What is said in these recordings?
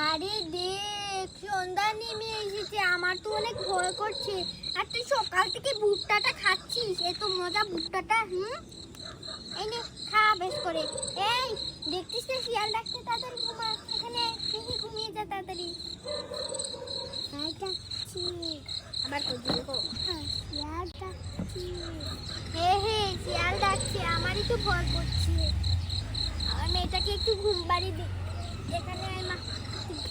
আরে দেখ, সন্ধ্যা নেমে এসেছে, আমার তো অনেক ভয় করছে। আর তুই সকাল থেকে ভুট্টাটা খাচ্ছিস, এত মজা ভুট্টাটা। এই নে, খা বেশ করে। এই দেখছিস না শিয়াল ডাকতে, তাড়াতাড়ি ঘুমা। এখানে দেখি, ঘুমিয়ে যা তাড়াতাড়ি। আবার দেখো, শিয়াল ডাকছে। হে শিয়াল ডাকছে, আমারই তো ভয় করছে। আমার মেয়েটাকে একটু ঘুম বাড়ি দে।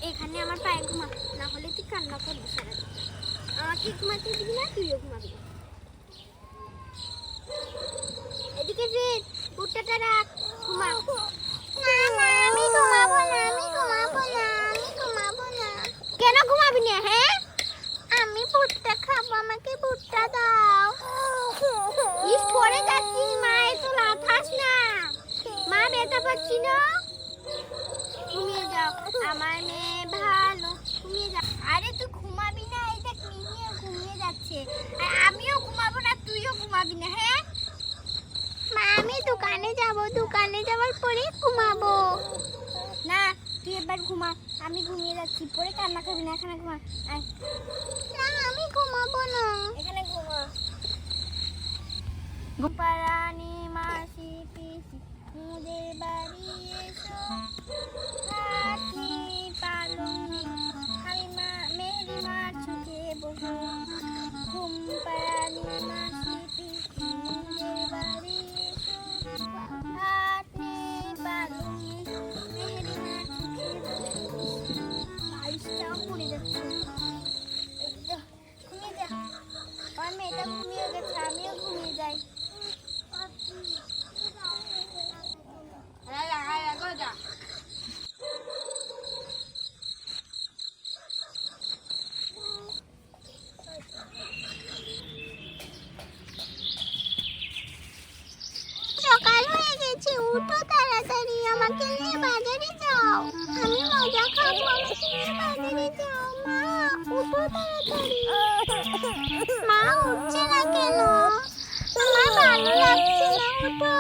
এখানে আমার পায়ে ঘুমা, না হলে তুই কান্না করবি সারাদিন। আমাকে ঘুমাতে দিবি না, তুইও ঘুমাবি। এদিকে ফির, ভুট্টাটা রাখ, ঘুমা। না না, আমি ঘুমাবো না, আমি ঘুমাবো না, আমি ঘুমাবো না। কেন ঘুমাবি না? হ্যাঁ, আমি ভুট্টা খাবো, আমাকে ভুট্টা দাও। ইস, পড়ে যাচ্ছিস মা, এত লাফাস না। মা ব্যথা পাচ্ছি না। ঘুমিয়ে যাও, আমার মেয়ে ভালো। ঘুমিয়ে যাও। আরে তুই ঘুমাবি না? এই দেখ, মিনিও ঘুমিয়ে যাচ্ছে। আর আমিও ঘুমাবো না, তুইও ঘুমাবি না? হ্যাঁ মা, আমি দোকানে যাব, দোকানে যাওয়ার পরে ঘুমাবো। না, তুই এবার ঘুমা, আমি ঘুমিয়ে যাচ্ছি। পরে কান্না করবি না, এখানে ঘুমা। না, আমি ঘুমাবো না, এখানে ঘুমা। গোপারানি মাসি পিসি মুদের বাড়ি এসো, হাতি পালনে আমি মেহেদি মার চোখে বসো। ঘুম পাড়ানি মাসি পিসি মুদের বাড়ি এসো, হাতি পালনে মেহেদি মার চোখে বসো। বারিশটাও পড়ে যাচ্ছে। ঘুমিয়ে যা, আমার মেয়েটা ঘুমিয়ে গেছে, আমিও ঘুমিয়ে যাই। সকাল হয়ে গেছে, উঠো তাড়াতাড়ি, আমাকে নিয়ে বাজারে যাও। আমি মজা খাবো, আমাকে নিয়ে বাজারে যাও। মা, উঠো তাড়াতাড়ি। মা, উঠছে না কেন? আমার ভালো লাগছে না, উঠো।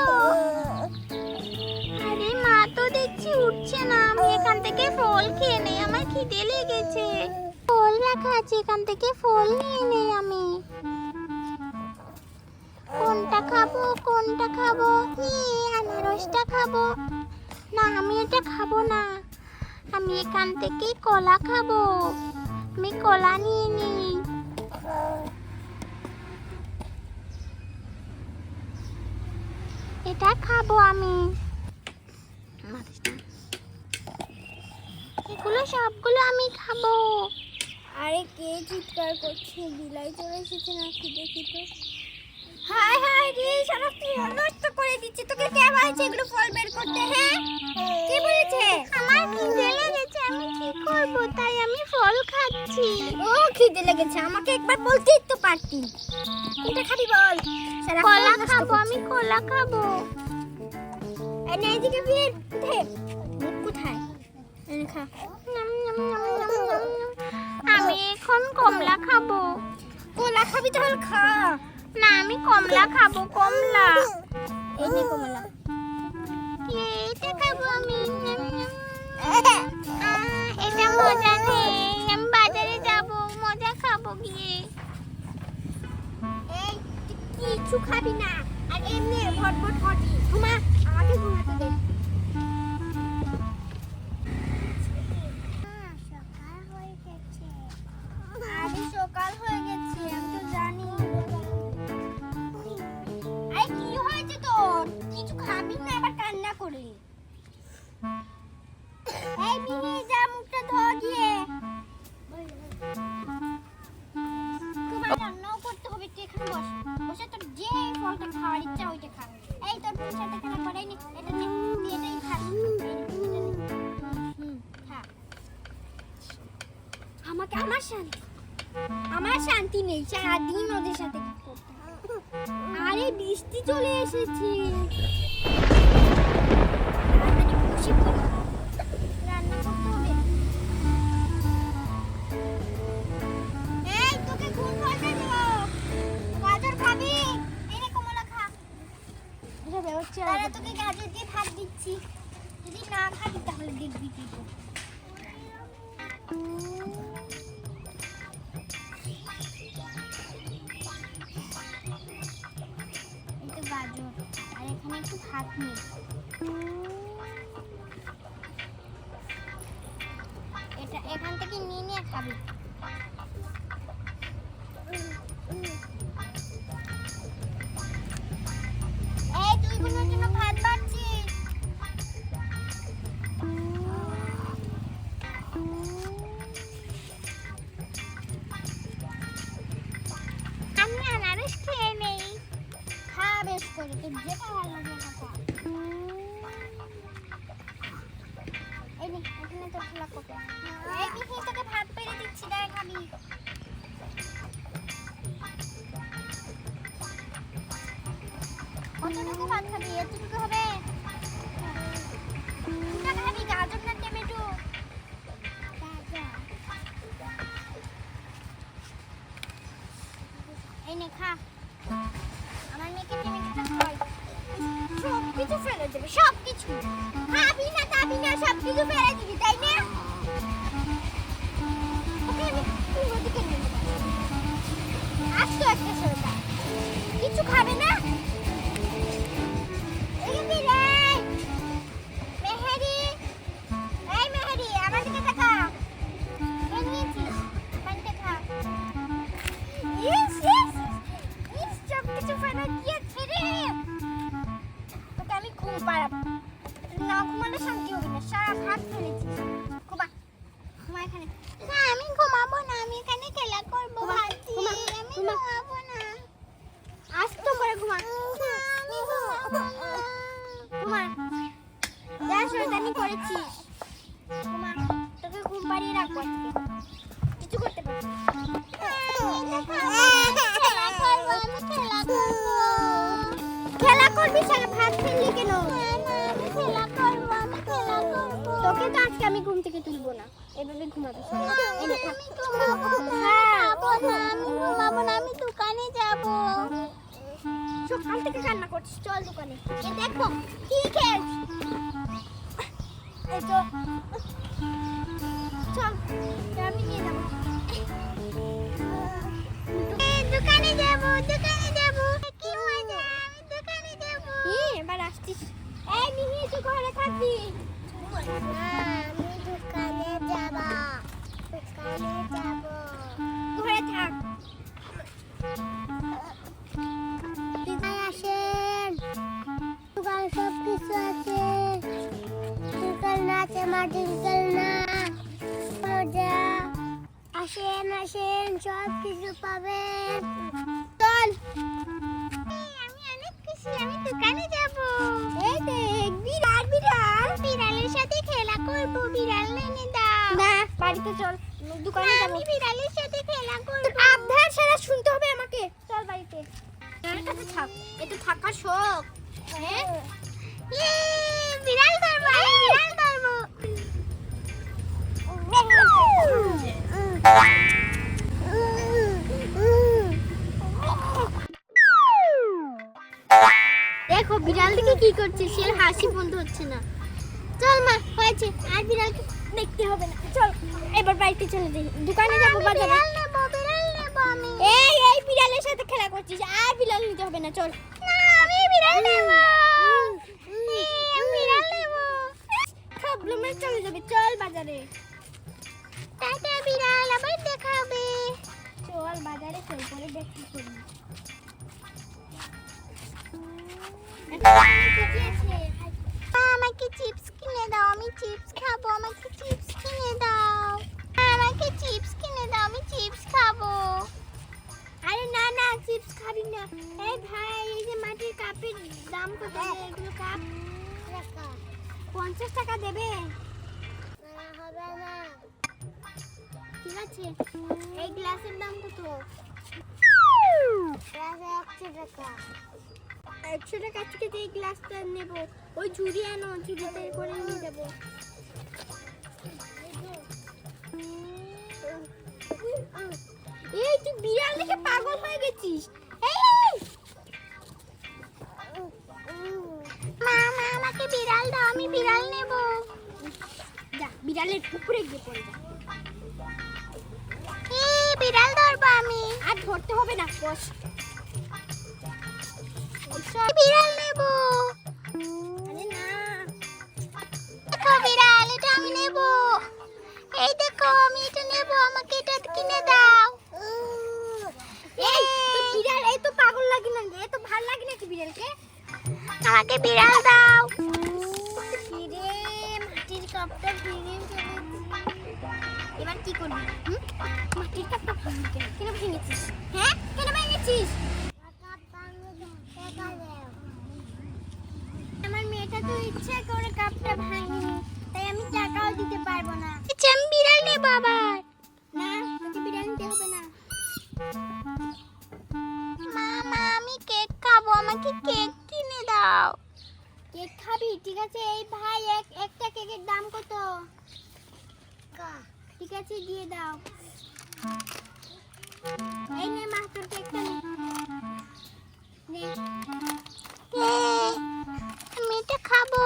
আরে মা তো দেখছি উঠছে না। আমি এখান থেকে ফল খেয়ে নেই, আমার খিদে লেগেছে। ফল রাখা আছে, এখান থেকে ফল নিয়ে নেই আমি। কোনটা খাবো, কোনটা খাবো? আনারসটা খাবো। না, আমি এটা খাবো না, আমি এখান থেকে কলা খাবো। আমি কলা নিয়ে নিই। এটা খাবো আমি। এগুলো সবগুলো আমি খাবো। আরে কে চিৎকার করছে? বিলাই চলে এসেছে না? খিদে খিদে। হাই হাই রে, সারা ফল নষ্ট করে দিচ্ছে। তোকে কে বলেছে এগুলো ফল বের করতে? হ্যাঁ, কে বলেছে? আমার খিদে লেগেছে, আমি কি করব, তাই আমি ফল খাচ্ছি। ও, খিদে লেগেছে, আমাকে একবার বলতেই তো পারতি। কোনটা খাবি বল? কলা খাবো, আমি কলা খাবো। এই নে, এদিকে ফির। কোথায়? এনে খা। আমি এখন কমলা খাবো। কলা খাবি তাহলে খা। না, আমি কমলা খাবো, কমলা। এই নে কমলা। এটা খাবো আমি। এটা মজা নেই, আমি বাজারে যাব, মজা খাবো গিয়ে। এই, কিছু খাবি না, আর এমনি ভটভট করবি। ঘুমা, আমাকে ঘুমাতে দে। সকাল হয়ে গেছে। আরে সকাল হয়ে গেছে, আমি তো জানি। আরে কি হয়েছে তোর? কিছু খাবি না, আবার কান্না করলি। এই মিনি, যা মুখটা ধো গিয়ে। তোমার রান্নাও করতে হবে, তুই এখানে বস। বসে তোর যে ফলটা খাওয়ার ইচ্ছা ওইটা খা। এই তোর সাথে খানা করাই নি, এটা নে, তুই এটাই খা। খা। আমার শান্তি নেই, সারাদিন ওদের সাথে কি করতে। আরে বৃষ্টি চলে এসেছে। রান্না করতে হবে। এই, তোকে কোন ফলটা দেব? গাজর খাবি? এই নে কমলা খা। এটা দেব, তাহলে তোকে গাজর দিয়ে ভাত দিচ্ছি। যদি না খাবি তাহলে দেখবি কি করব। ভাত নেই। এটা এখান থেকে নিয়ে নিয়ে খাবি। এই তুই বোনের জন্য ভাত বাড়ছি। আমি আনারস খেয়ে নেই। খা বেশ করে, তোর যেটা ভালো লাগে ওটা খা। এই নে, এখানে তোর খোলা কোপে। এই দেখি তোকে ভাত বেড়ে দিচ্ছি, দাঁড়া খাবি। কতটুকু ভাত খাবি? এতটুকু হবে? কোনটা খাবি, গাজর না টমেটো? এই নে খা। আমার মেয়েকে টমেটোটা খাওয়াই। সব কিছু ফেলে দেবে, সব কিছু। খাবি না খাবি না, সব কিছু ফেলে দিবি, তাই না? ওকে আমি ওদিকে নিয়ে যাবো। আসতো একটা সোজা, কিছু খাবে না। মেহেরি, এই মেহেরি, আমার দিকে তাকা। এই নিয়েছিস, পানিটা খা। ইস ইস ইস, সব কিছু ফেলে দিয়েছে রে। তোকে আমি ঘুম পাড়াবো, না ঘুমালে শান্তি হবে না। সারা ভাত ফেলেছিস। ঘুমা, ঘুমা এখানে। না আমি ঘুমাবো না, আমি এখানে খেলা করবো। ভাবছি আমি ঘুমাবো না। আজ তো করে ঘুমা। আমি ঘুমাবো না। ঘুমা, যা শয়তানি করেছিস। ঘুমা, তোকে ঘুম পাড়িয়ে রাখবো আজকে, কিছু করতে পারবি না। খেলা করবি, সারা ভাত ফেললি কেন? তোকে তো আজকে আমি ঘুম থেকে তুলবো না, এভাবে ঘুমাবি। আমি দোকানে যাবো। সকাল থেকে কান্না করছিস, চল দোকানে। এ দেখো কি খেলছিস। এই তো চল, আমি নিয়ে যাবো। দোকানে যাবো, দোকানে যাবো। কি মজা, আমি দোকানে যাবো। এবার আসছিস? এই মিহি, তুই ঘরে থাকবি। আমি দোকানে যাবো, দোকানে যাবো। ঘরে থাক। আসেন, দোকানে সব কিছু আছে। দোকান আছে, মাটির খেলনা, মজা। আসেন আসেন, সব কিছু পাবেন। চল, আমি অনেক খুশি, আমি দোকানে যাব। এই দেখ বিড়াল, বিড়াল, বিড়ালের সাথে খেলা করব। বিড়াল এনে দাও। না, বাড়িতে চল, দোকানে যাব। আমি বিড়ালের সাথে খেলা করব। আবদার সারা শুনতে হবে আমাকে। চল বাড়িতে। এর কাছে থাক, এটা থাকার শখ। হ্যাঁ, বিড়াল ধরবো, বিড়াল ধরবো। দেখো বিড়াল দিকে কি করছে, সে হাসি বন্ধ হচ্ছে না। চল মা, হয়েছে, আর বিড়ালকে দেখতে হবে না। চল এবার বাড়িতে চলে যাই, দোকানে যাবো, বাজারে। বিড়াল নেবো আমি। এই বিড়ালের সাথে খেলা করছিস, আর বিড়াল নিতে হবে না। চল না, আমি বিড়াল নেবো। বিড়াল নেবো, প্রবলেমে চলে যাবে। চল বাজারে। টাটা বিড়াল, আবার দেখা হবে। চল বাজারে চল, পরে দেখি করি। আমাকে চিপস কিনে দাও, আমি চিপস খাবো। আমাকে চিপস কিনে দাও, আমাকে চিপস কিনে দাও, আমি চিপস খাবো। আরে না না, চিপস খাবি না। এই ভাই, এই যে মাটির কাপের দাম কত? এগুলো কাপ 50 টাকা দেবে? হবে না। ঠিক আছে, এই গ্লাসের দাম কত? 100 টাকা। 100 টাকা থেকে এই গ্লাসটা নেব। ওই ঝুড়ি আনো, ঝুড়িতে করে নিয়ে যাবো। এই তুই বিড়াল দেখে পাগল হয়ে গেছিস। মা, আমাকে বিড়াল দাও, আমি বিড়াল নেব। যা, বিড়ালের উপরে গিয়ে পড়ে যা। বিড়াল ধরবো আমি। আর ধরতে হবে না, বস। বিড়াল নেব। কিনে দাও। এই তো বিড়াল, এই তো পাগল লাগে না, এই তো ভালো লাগে নাকি বিড়ালকে? আমাকে বিড়াল দাও। ফিরে মাটির কাপটা ভেঙে এবার কি করবি? মাটির কাপটা কেন ভেঙেছিস? হ্যাঁ কেন ভেঙেছিস? আমার মেয়েটা তো ইচ্ছে করে কাপটা ভাঙেনি, তাই আমি টাকাও দিতে পারবো না। আচ্ছা আমি বিড়াল নেব আবার। না তোকে বিড়াল নিতে হবে না। মামা আমি কেক খাবো, আমাকে কেক কিনে দাও। কেক খাবি? ঠিক আছে। এই ভাই একটা কেকের দাম কত? ঠিক আছে দিয়ে দাও। এই নে মা তোর কেকটা নে। আমি এটা খাবো,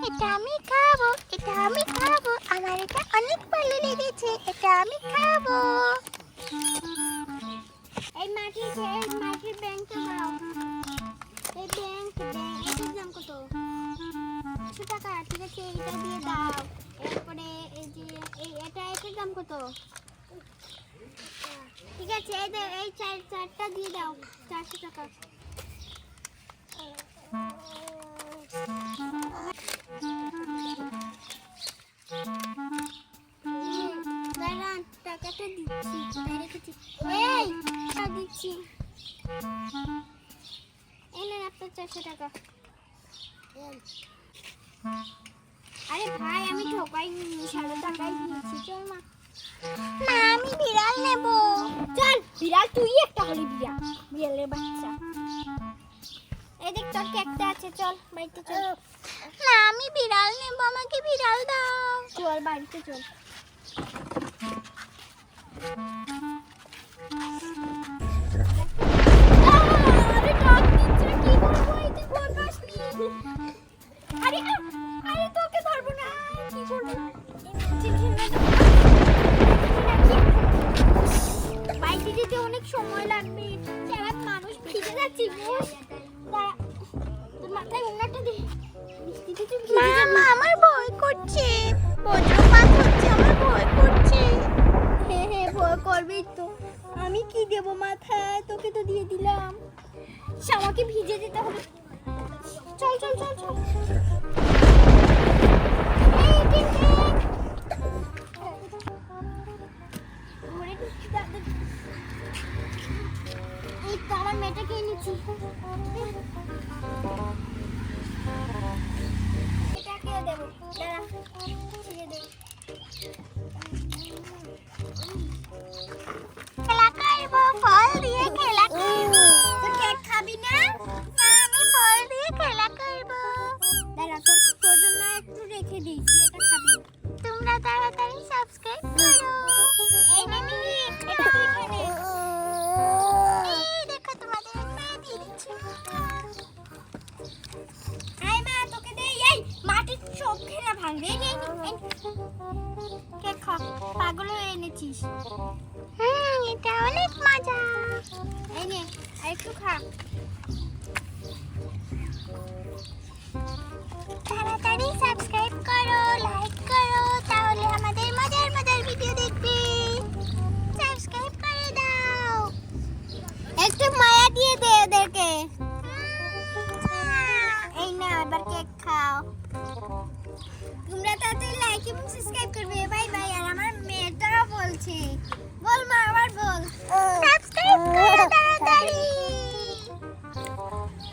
এটা আমি খাবো, এটা আমি খাবো। আমার এটা অনেক ভালো লেগেছে, এটা আমি খাবো। এই মাটির ব্যাংকটা দাও। এই ব্যাংক এটার দাম কত? 100 টাকা। ঠিক আছে এটা দিয়ে দাও। এরপরে এই যে এটার দাম কত? ঠিক আছে এই চারটা দিয়ে দাও, 400 টাকা। দাঁড়ান টাকাটা দিচ্ছি, এই টাকা দিচ্ছি। এই নেন আপনার 400 টাকা। আরে ভাই আমি ঠকাইনি, 100 টাকাই দিয়েছি। চল মা। না আমি বিড়াল নেব। চল বিড়াল, তুই একটা হলি বিড়ালের বাচ্চা। এই দেখ তোর কেকটা আছে, চল বাড়িতে চল। না আমি বিড়াল নেব, আমাকে বিড়াল দাও। চল বাড়িতে চল। আরে ডাক দিচ্ছে, কি করবো? এই তুই ফোন পাসনি। আরে আরে তোকে ধরবো না, কি করবো? বাইকে যেতে অনেক সময় লাগবে, সারা মানুষ ভিজে যাচ্ছি। তোর মাথায় ওনাটা দে। মামা আমার ভয় করছে, বজ্রপাত হচ্ছে, আমার ভয় করছে। হ্যাঁ ভয় করবেই তো, আমি কি দেব মাথায়? তোকে তো দিয়ে দিলাম, আমাকে ভিজে যেতে হবে। চল চল চল চল। এই তো আমার মেয়েটাকে এনেছি। এটাকে দেবো, দাঁড়া ছিঁড়ে দেবো। খেলা করবো, ফল দিয়ে খেলা করবো। তুই কেক খাবি না? না আমি ফল দিয়ে খেলা করবো। দাঁড়া তোর জন্য একটু রেখে দিয়েছি, এটা খাবি। তোমরা তাড়াতাড়ি সাবস্ক্রাইব করো। এই নে মিলি, এটা তুই খেয়ে নে। এই দেখো তোমাদের মা দিয়ে দিচ্ছি। এই মা তোকে দেই। এই মাটির সব খেলা ভাঙবে। এই কেক খা, পাগল হয়ে এনেছিস। এটা অনেক মজা। এই নে একটু খা। তাড়াতাড়ি সাবস্ক্রাইব করো, লাইক করো, তাহলে আমাদের মজার মজার ভিডিও দেখবে। সাবস্ক্রাইব করে দাও, একটু মায়া দিয়ে দে ওদেরকে। এই না এবার কেক খাও। তোমরা তাড়াতাড়ি লাইক এবং সাবস্ক্রাইব করবে। Bye bye. আর আমার